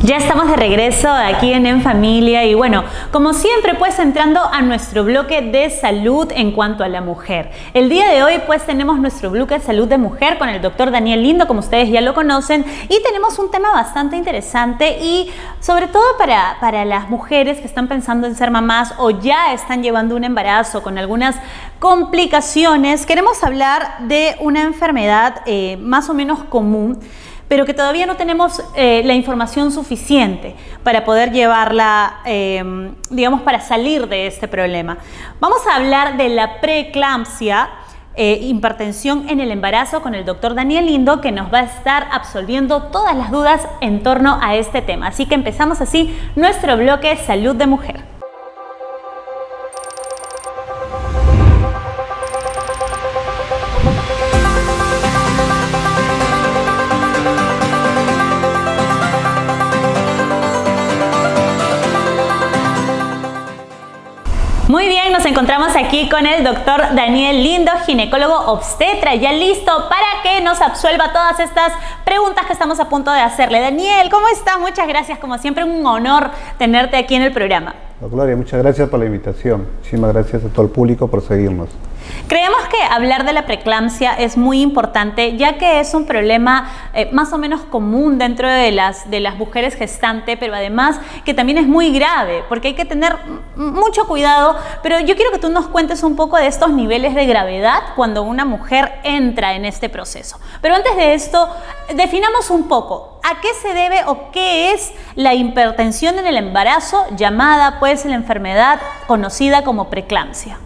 Ya estamos de regreso aquí en Familia y bueno, como siempre pues entrando a nuestro bloque de salud en cuanto a la mujer. El día de hoy pues tenemos nuestro bloque de salud de mujer con el doctor Daniel Lindo, como ustedes ya lo conocen, y tenemos un tema bastante interesante y sobre todo para las mujeres que están pensando en ser mamás o ya están llevando un embarazo con algunas complicaciones. Queremos hablar de una enfermedad más o menos común, pero que todavía no tenemos la información suficiente para poder llevarla, digamos, para salir de este problema. Vamos a hablar de la preeclampsia, hipertensión en el embarazo con el doctor Daniel Lindo, que nos va a estar absolviendo todas las dudas en torno a este tema. Así que empezamos así nuestro bloque Salud de Mujer. Muy bien, nos encontramos aquí con el doctor Daniel Lindo, ginecólogo obstetra, ya listo para que nos absuelva todas estas preguntas que estamos a punto de hacerle. Daniel, ¿cómo estás? Muchas gracias, como siempre un honor tenerte aquí en el programa. Gloria, muchas gracias por la invitación. Muchísimas gracias a todo el público por seguirnos. Creemos que hablar de la preeclampsia es muy importante, ya que es un problema más o menos común dentro de las mujeres gestantes, pero además que también es muy grave, porque hay que tener mucho cuidado. Pero yo quiero que tú nos cuentes un poco de estos niveles de gravedad cuando una mujer entra en este proceso. Pero antes de esto, definamos un poco a qué se debe o qué es la hipertensión en el embarazo, llamada pues la enfermedad conocida como preeclampsia.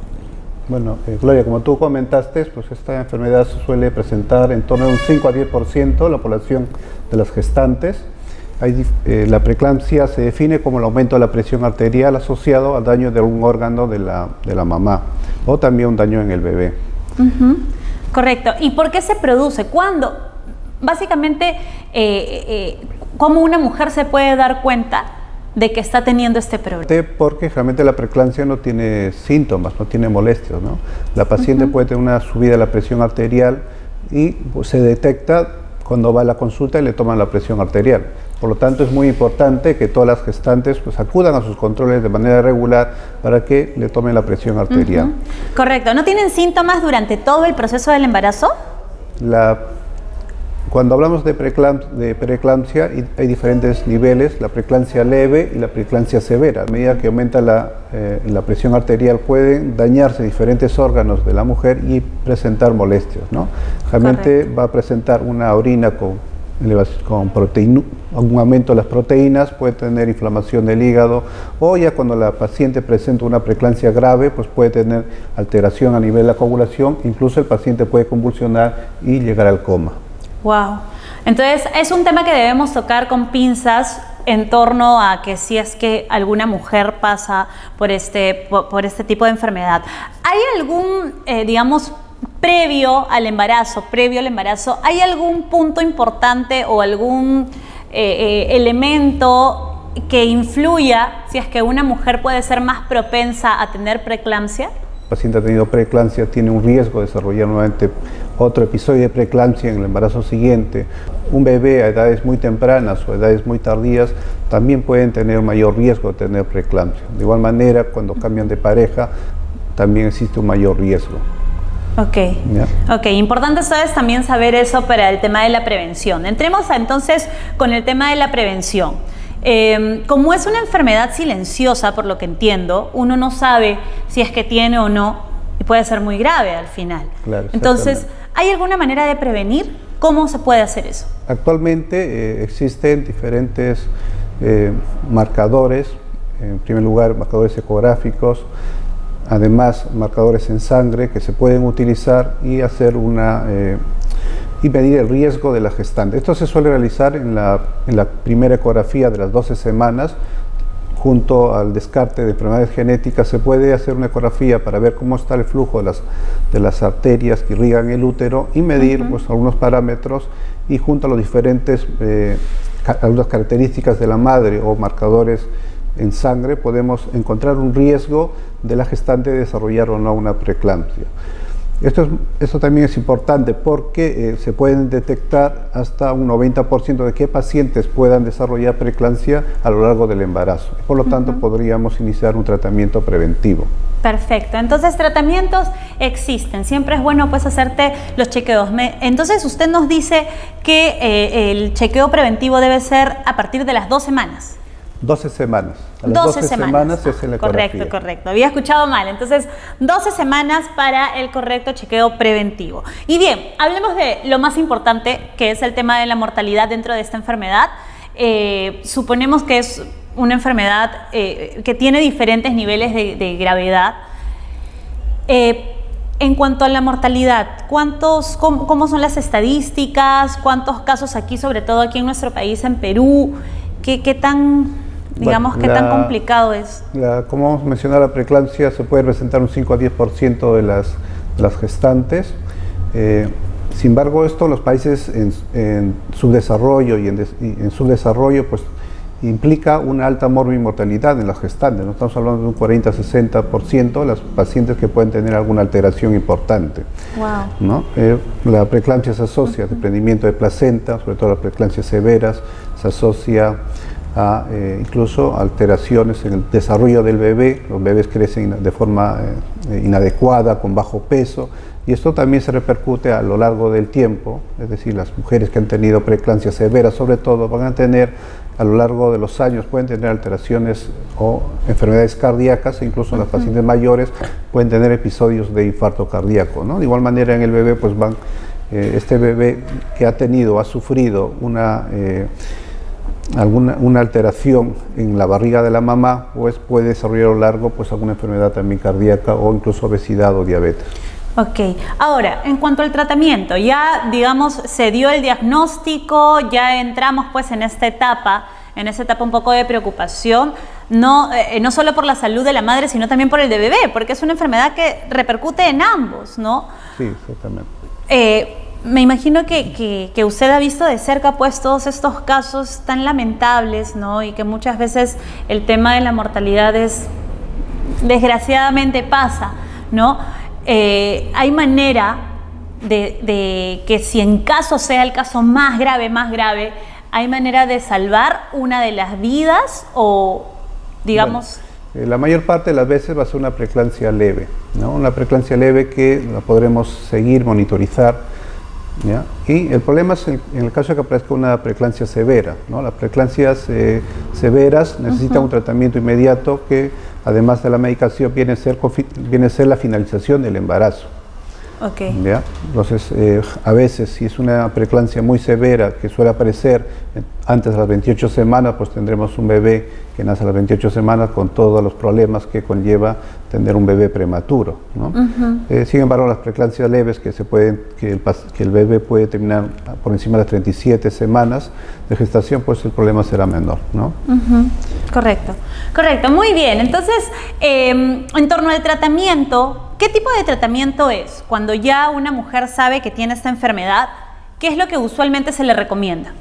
Bueno, Gloria, como tú comentaste, pues esta enfermedad se suele presentar en torno a un 5 a 10% de la población de las gestantes. La preeclampsia se define como el aumento de la presión arterial asociado al daño de algún órgano de la mamá o también un daño en el bebé. Correcto. ¿Y por qué se produce? ¿Cuándo? Básicamente, ¿cómo una mujer se puede dar cuenta de que está teniendo este problema? Porque realmente la preeclampsia no tiene síntomas, no tiene molestias, ¿no? La paciente puede tener una subida de la presión arterial y pues, se detecta cuando va a la consulta y le toman la presión arterial. Por lo tanto, es muy importante que todas las gestantes pues, acudan a sus controles de manera regular para que le tomen la presión arterial. Correcto. ¿No tienen síntomas durante todo el proceso del embarazo? Cuando hablamos de preeclampsia, hay diferentes niveles, la preeclampsia leve y la preeclampsia severa. A medida que aumenta la presión arterial, pueden dañarse diferentes órganos de la mujer y presentar molestias, ¿no? Realmente va a presentar una orina con un aumento de las proteínas, puede tener inflamación del hígado, o ya cuando la paciente presenta una preeclampsia grave, pues puede tener alteración a nivel de la coagulación, incluso el paciente puede convulsionar y llegar al coma. Wow. Entonces es un tema que debemos tocar con pinzas en torno a que si es que alguna mujer pasa por este tipo de enfermedad. ¿Hay algún, digamos, previo al embarazo, ¿hay algún punto importante o algún elemento que influya si es que una mujer puede ser más propensa a tener preeclampsia? El paciente ha tenido preeclampsia, tiene un riesgo de desarrollar nuevamente otro episodio de preeclampsia en el embarazo siguiente. Un bebé a edades muy tempranas o edades muy tardías también pueden tener mayor riesgo de tener preeclampsia. De igual manera, cuando cambian de pareja, también existe un mayor riesgo. Ok, importante es también saber eso para el tema de la prevención. Entremos entonces con el tema de la prevención. Como es una enfermedad silenciosa, por lo que entiendo, uno no sabe si es que tiene o no y puede ser muy grave al final. Claro, entonces, ¿hay alguna manera de prevenir? ¿Cómo se puede hacer eso? Actualmente existen diferentes marcadores, en primer lugar marcadores ecográficos, además marcadores en sangre que se pueden utilizar y hacer y medir el riesgo de la gestante. Esto se suele realizar en la primera ecografía de las 12 semanas, junto al descarte de enfermedades genéticas. Se puede hacer una ecografía para ver cómo está el flujo de las arterias que irrigan el útero y medir pues, algunos parámetros, y junto a los diferentes algunas características de la madre o marcadores en sangre podemos encontrar un riesgo de la gestante de desarrollar o no una preeclampsia. Esto también es importante porque se pueden detectar hasta un 90% de qué pacientes puedan desarrollar preeclampsia a lo largo del embarazo. Por lo tanto, podríamos iniciar un tratamiento preventivo. Perfecto, entonces tratamientos existen, siempre es bueno pues hacerte los chequeos. Entonces usted nos dice que el chequeo preventivo debe ser a partir de las 2 semanas. 12 semanas. A las 12 semanas es la ecografía. Correcto, correcto. Había escuchado mal. Entonces, 12 semanas para el correcto chequeo preventivo. Y bien, hablemos de lo más importante, que es el tema de la mortalidad dentro de esta enfermedad. Suponemos que es una enfermedad que tiene diferentes niveles de gravedad. En cuanto a la mortalidad, ¿cómo son las estadísticas? ¿Cuántos casos aquí, sobre todo aquí en nuestro país, en Perú? ¿Qué tan... Digamos, ¿qué tan complicado es? Como hemos mencionado, la preeclampsia se puede presentar un 5 a 10% de las gestantes. Sin embargo, esto los países en subdesarrollo y en subdesarrollo pues implica una alta morbimortalidad en las gestantes. ¿No? Estamos hablando de un 40 a 60% de las pacientes que pueden tener alguna alteración importante. Wow. ¿No? La preeclampsia se asocia al desprendimiento de placenta, sobre todo las preeclampsias severas, se asocia a incluso alteraciones en el desarrollo del bebé. Los bebés crecen de forma inadecuada, con bajo peso, y esto también se repercute a lo largo del tiempo. Es decir, las mujeres que han tenido preeclampsia severa, sobre todo, van a tener a lo largo de los años, pueden tener alteraciones o enfermedades cardíacas, e incluso en las pacientes mayores pueden tener episodios de infarto cardíaco, ¿no? De igual manera en el bebé, pues este bebé que ha sufrido una alteración en la barriga de la mamá, pues puede desarrollar a lo largo pues alguna enfermedad también cardíaca o incluso obesidad o diabetes. Ok, ahora, en cuanto al tratamiento, ya digamos se dio el diagnóstico, ya entramos pues en esta etapa un poco de preocupación, no solo por la salud de la madre, sino también por el de bebé, porque es una enfermedad que repercute en ambos, ¿no? Sí, exactamente. Me imagino que usted ha visto de cerca pues todos estos casos tan lamentables, ¿no? Y que muchas veces el tema de la mortalidad desgraciadamente pasa, ¿no? Hay manera de que si en caso sea el caso más grave, ¿hay manera de salvar una de las vidas o digamos...? Bueno, la mayor parte de las veces va a ser una preeclampsia leve, ¿no? Una preeclampsia leve que la podremos seguir, monitorizar, ¿ya? Y el problema es en el caso de que aparezca una preeclampsia severa, ¿no? Las preeclampsias severas necesitan un tratamiento inmediato que, además de la medicación, viene a ser la finalización del embarazo. Okay. ¿Ya? Entonces, a veces, si es una preeclampsia muy severa que suele aparecer antes de las 28 semanas, pues tendremos un bebé que nace a las 28 semanas con todos los problemas que conlleva tener un bebé prematuro, ¿no? Sin embargo, las preeclampsias leves que el bebé puede terminar por encima de las 37 semanas de gestación, pues el problema será menor, ¿no? Correcto, muy bien. Entonces, en torno al tratamiento, ¿qué tipo de tratamiento es? Cuando ya una mujer sabe que tiene esta enfermedad, ¿qué es lo que usualmente se le recomienda?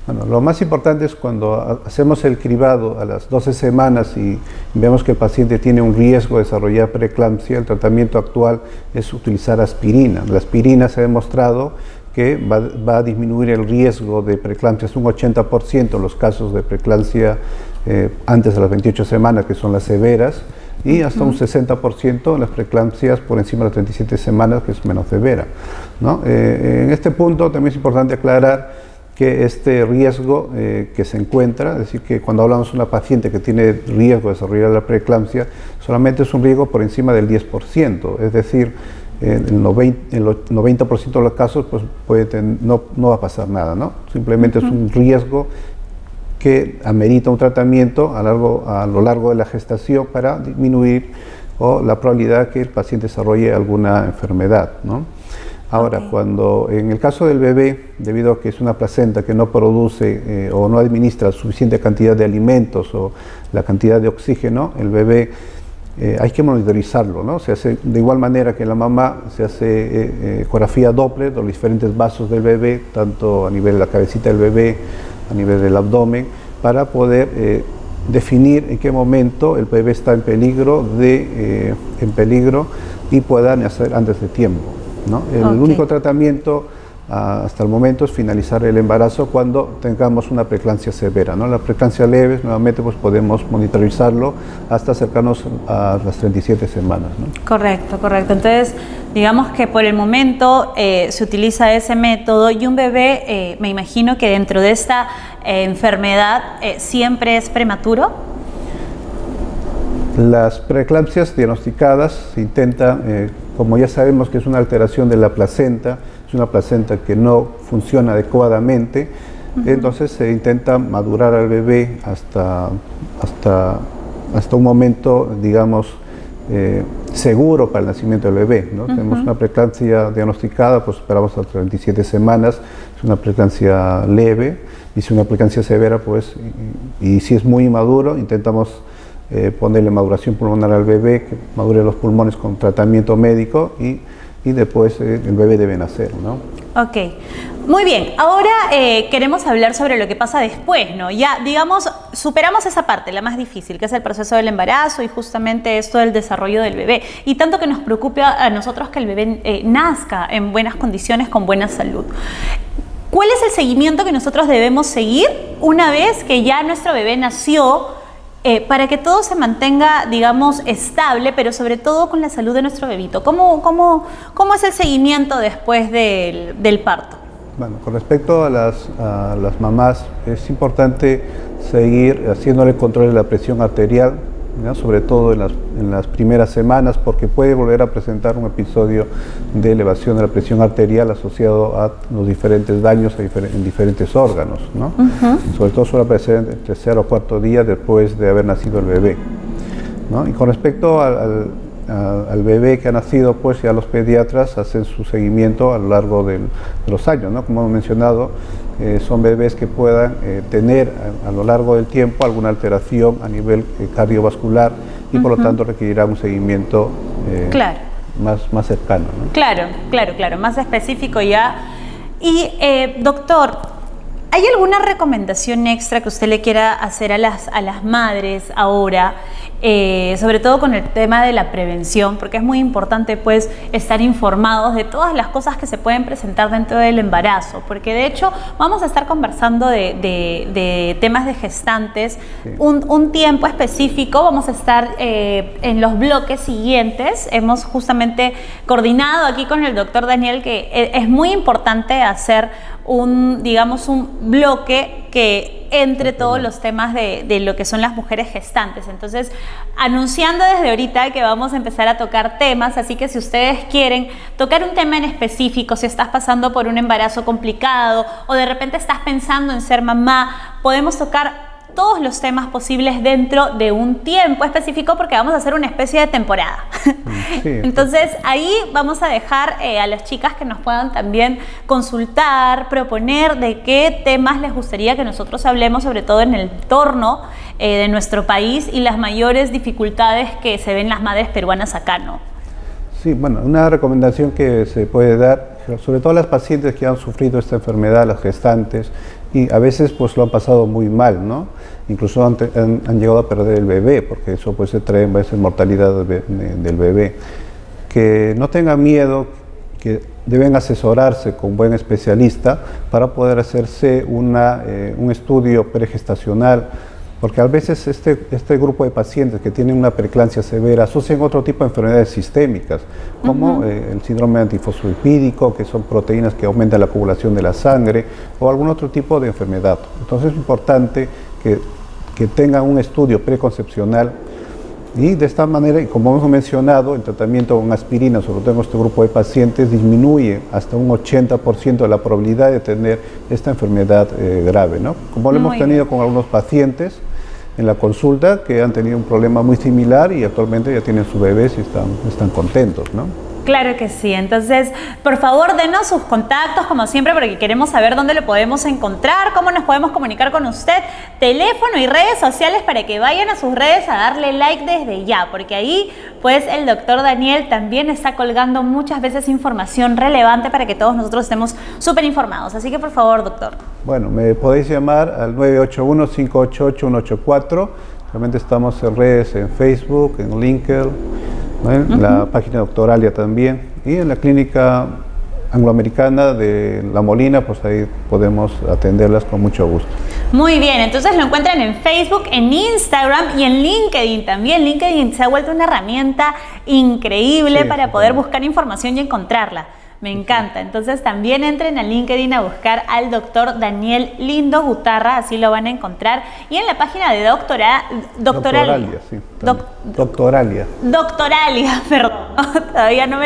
Bueno, lo más importante es cuando hacemos el cribado a las 12 semanas y vemos que el paciente tiene un riesgo de desarrollar preeclampsia, el tratamiento actual es utilizar aspirina. La aspirina se ha demostrado que va a disminuir el riesgo de preeclampsia, es un 80% en los casos de preeclampsia antes de las 28 semanas, que son las severas, y hasta un 60% en las preeclampsias por encima de las 37 semanas, que es menos severa, ¿no? En este punto también es importante aclarar que este riesgo que se encuentra, es decir, que cuando hablamos de una paciente que tiene riesgo de desarrollar la preeclampsia, solamente es un riesgo por encima del 10%, es decir, el 90% de los casos pues no va a pasar nada, ¿no? Simplemente es un riesgo que amerita un tratamiento a lo largo de la gestación para disminuir la probabilidad de que el paciente desarrolle alguna enfermedad, ¿no? Ahora, cuando en el caso del bebé, debido a que es una placenta que no produce o no administra suficiente cantidad de alimentos o la cantidad de oxígeno, el bebé hay que monitorizarlo, ¿no? Se hace de igual manera que en la mamá, se hace ecografía Doppler de los diferentes vasos del bebé, tanto a nivel de la cabecita del bebé, a nivel del abdomen, para poder definir en qué momento el bebé está en peligro y pueda nacer antes de tiempo. ¿no? El único tratamiento hasta el momento es finalizar el embarazo cuando tengamos una preeclampsia severa, ¿no? La preeclampsia leve, nuevamente, pues podemos monitorizarlo hasta acercarnos a las 37 semanas, ¿no? Correcto, correcto. Entonces, digamos que por el momento se utiliza ese método y un bebé, me imagino que dentro de esta enfermedad siempre es prematuro. Las preeclampsias diagnosticadas se intenta, como ya sabemos que es una alteración de la placenta, es una placenta que no funciona adecuadamente, entonces se intenta madurar al bebé hasta un momento, digamos, seguro para el nacimiento del bebé, ¿no? Tenemos una preeclampsia diagnosticada, pues esperamos hasta 37 semanas, es una preeclampsia leve, y si una preeclampsia severa, pues, y si es muy inmaduro, intentamos ponerle maduración pulmonar al bebé, que madure los pulmones con tratamiento médico y después el bebé debe nacer, ¿no? Ok, muy bien. Ahora queremos hablar sobre lo que pasa después, ¿no? Ya, digamos, superamos esa parte, la más difícil, que es el proceso del embarazo y justamente esto del desarrollo del bebé. Y tanto que nos preocupa a nosotros que el bebé nazca en buenas condiciones, con buena salud. ¿Cuál es el seguimiento que nosotros debemos seguir una vez que ya nuestro bebé nació? Para que todo se mantenga, digamos, estable, pero sobre todo con la salud de nuestro bebito. ¿Cómo es el seguimiento después del parto? Bueno, con respecto a las mamás, es importante seguir haciéndole control de la presión arterial, ¿no? Sobre todo en las primeras semanas, porque puede volver a presentar un episodio de elevación de la presión arterial asociado a los diferentes daños en diferentes órganos, ¿no? Sobre todo suele aparecer entre el tercer o cuarto día después de haber nacido el bebé, ¿no? Y con respecto al bebé que ha nacido, pues ya los pediatras hacen su seguimiento a lo largo de los años, ¿no? Como hemos mencionado, son bebés que puedan tener a lo largo del tiempo alguna alteración a nivel cardiovascular y por lo tanto requerirá un seguimiento más cercano, ¿no? Claro, más específico ya. Y doctor, ¿hay alguna recomendación extra que usted le quiera hacer a las madres ahora? Sobre todo con el tema de la prevención, porque es muy importante pues estar informados de todas las cosas que se pueden presentar dentro del embarazo, porque de hecho vamos a estar conversando de temas de gestantes, un tiempo específico, vamos a estar en los bloques siguientes. Hemos justamente coordinado aquí con el doctor Daniel que es muy importante hacer un bloque que entre todos los temas de lo que son las mujeres gestantes. Entonces, anunciando desde ahorita que vamos a empezar a tocar temas, así que si ustedes quieren tocar un tema en específico, si estás pasando por un embarazo complicado o de repente estás pensando en ser mamá, podemos tocar todos los temas posibles dentro de un tiempo específico porque vamos a hacer una especie de temporada. Entonces ahí vamos a dejar a las chicas que nos puedan también consultar, proponer de qué temas les gustaría que nosotros hablemos, sobre todo en el entorno de nuestro país y las mayores dificultades que se ven las madres peruanas acá, ¿no? Sí, bueno, una recomendación que se puede dar, sobre todo a las pacientes que han sufrido esta enfermedad, las gestantes, y a veces pues lo han pasado muy mal, ¿no? Incluso han llegado a perder el bebé, porque eso pues se trae a veces mortalidad del bebé. Que no tengan miedo, que deben asesorarse con un buen especialista para poder hacerse un estudio pregestacional, porque a veces este grupo de pacientes que tienen una preeclampsia severa asocian otro tipo de enfermedades sistémicas, como el síndrome antifosfolipídico, que son proteínas que aumentan la coagulación de la sangre, o algún otro tipo de enfermedad. Entonces es importante que tengan un estudio preconcepcional y de esta manera, y como hemos mencionado, el tratamiento con aspirina, sobre todo en este grupo de pacientes, disminuye hasta un 80% de la probabilidad de tener esta enfermedad grave, ¿no? Como lo hemos tenido con algunos pacientes en la consulta que han tenido un problema muy similar y actualmente ya tienen sus bebés y están contentos, ¿no? Claro que sí. Entonces, por favor, denos sus contactos, como siempre, porque queremos saber dónde lo podemos encontrar, cómo nos podemos comunicar con usted, teléfono y redes sociales para que vayan a sus redes a darle like desde ya, porque ahí, pues, el doctor Daniel también está colgando muchas veces información relevante para que todos nosotros estemos súper informados. Así que, por favor, doctor. Bueno, me podéis llamar al 981-588-184. Realmente estamos en redes, en Facebook, en LinkedIn, ¿no? En la página Doctoralia también, y en la clínica angloamericana de La Molina, pues ahí podemos atenderlas con mucho gusto. Muy bien, entonces lo encuentran en Facebook, en Instagram y en LinkedIn también. LinkedIn se ha vuelto una herramienta increíble para poder buscar información y encontrarla. Me encanta. Entonces también entren a LinkedIn a buscar al doctor Daniel Lindo Gutarra, así lo van a encontrar. Y en la página de Doctoralia. Sí, Doctoralia. Doctoralia, perdón. Todavía no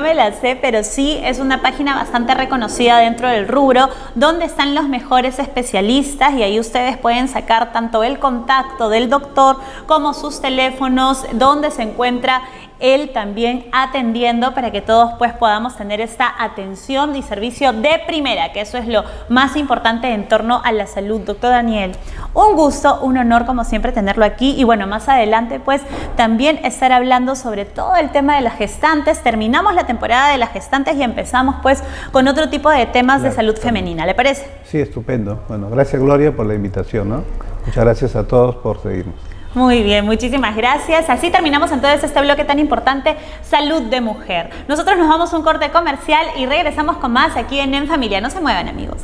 me la sé, pero sí es una página bastante reconocida dentro del rubro, donde están los mejores especialistas y ahí ustedes pueden sacar tanto el contacto del doctor como sus teléfonos, donde se encuentra él también atendiendo, para que todos pues podamos tener esta atención y servicio de primera, que eso es lo más importante en torno a la salud. Doctor Daniel, un gusto, un honor como siempre tenerlo aquí, y bueno, más adelante pues también estar hablando sobre todo el tema de las gestantes. Terminamos la temporada de las gestantes y empezamos pues con otro tipo de temas de salud femenina, ¿le parece? Sí, estupendo. Bueno, gracias Gloria por la invitación, ¿no? Muchas gracias a todos por seguirnos. Muy bien, muchísimas gracias. Así terminamos entonces este bloque tan importante, Salud de Mujer. Nosotros nos vamos a un corte comercial y regresamos con más aquí en Familia. No se muevan, amigos.